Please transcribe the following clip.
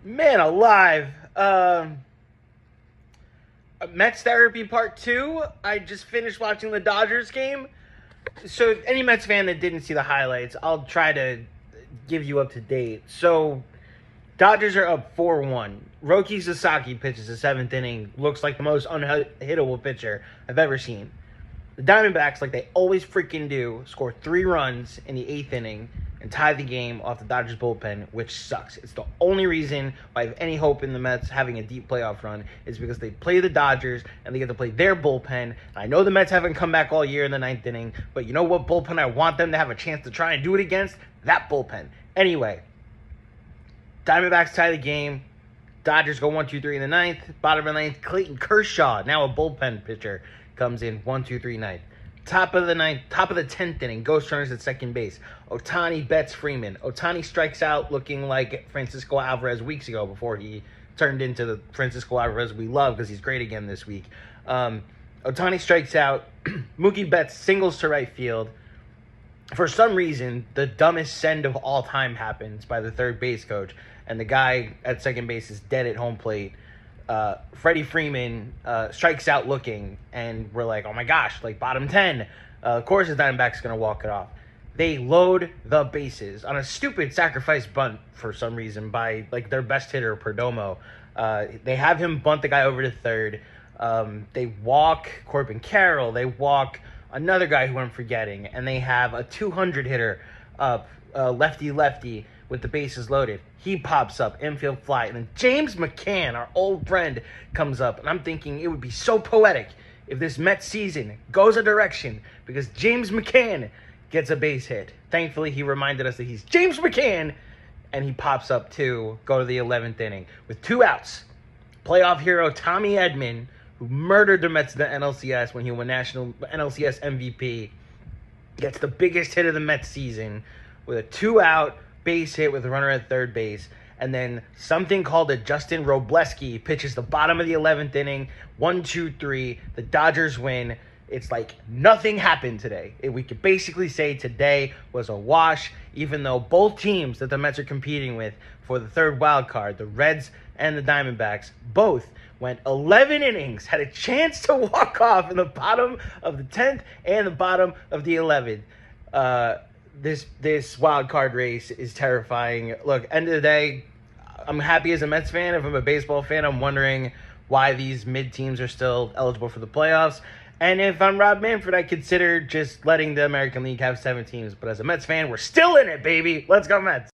Man alive. Mets Therapy Part 2. I just finished watching the Dodgers game. So, any Mets fan that didn't see the highlights, I'll try to give you up to date. So, Dodgers are up 4-1. Roki Sasaki pitches the seventh inning. Looks like the most unhittable pitcher I've ever seen. The Diamondbacks, like they always freaking do, score 3 runs in the 8th inning and tie the game off the Dodgers bullpen, which sucks. It's the only reason why I have any hope in the Mets having a deep playoff run is because they play the Dodgers and they get to play their bullpen. I know the Mets haven't come back all year in the 9th inning, but you know what bullpen I want them to have a chance to try and do it against? That bullpen. Anyway, Diamondbacks tie the game. Dodgers go 1-2-3 in the 9th. Bottom of the 9th, Clayton Kershaw, now a bullpen pitcher, comes in 1-2-3 9th. Top of the 10th inning, ghost runners at second base. Ohtani bets Freeman. Ohtani strikes out looking like Francisco Alvarez weeks ago before he turned into the Francisco Alvarez we love because he's great again this week. Ohtani strikes out. Mookie Betts singles to right field. For some reason, the dumbest send of all time happens by the third base coach, and the guy at second base is dead at home plate. Freddie Freeman strikes out looking, and we're like, oh my gosh, like bottom 10. Of course the Diamondbacks going to walk it off. They load the bases on a stupid sacrifice bunt for some reason by like their best hitter, Perdomo. They have him bunt the guy over to third. They walk Corbin Carroll. They walk another guy who I'm forgetting, and they have a 200 hitter up, lefty with the bases loaded. He pops up, infield fly, and then James McCann, our old friend, comes up, and I'm thinking it would be so poetic if this Mets season goes a direction because James McCann gets a base hit. Thankfully, he reminded us that he's James McCann, and he pops up to go to the 11th inning with 2 outs. Playoff hero Tommy Edman, who murdered the Mets in the NLCS when he won national NLCS MVP, gets the biggest hit of the Mets season with a 2-out base hit with a runner at third base. And then something called a Justin Robleski pitches the bottom of the 11th inning, 1-2-3. The Dodgers win. It's like nothing happened today. We could basically say today was a wash, even though both teams that the Mets are competing with for the third wild card, the Reds and the Diamondbacks, both went 11 innings, had a chance to walk off in the bottom of the 10th and the bottom of the 11th. This wild card race is terrifying. Look, end of the day, I'm happy as a Mets fan. If I'm a baseball fan, I'm wondering why these mid teams are still eligible for the playoffs. And if I'm Rob Manfred, I consider just letting the American League have 7 teams. But as a Mets fan, we're still in it, baby. Let's go Mets.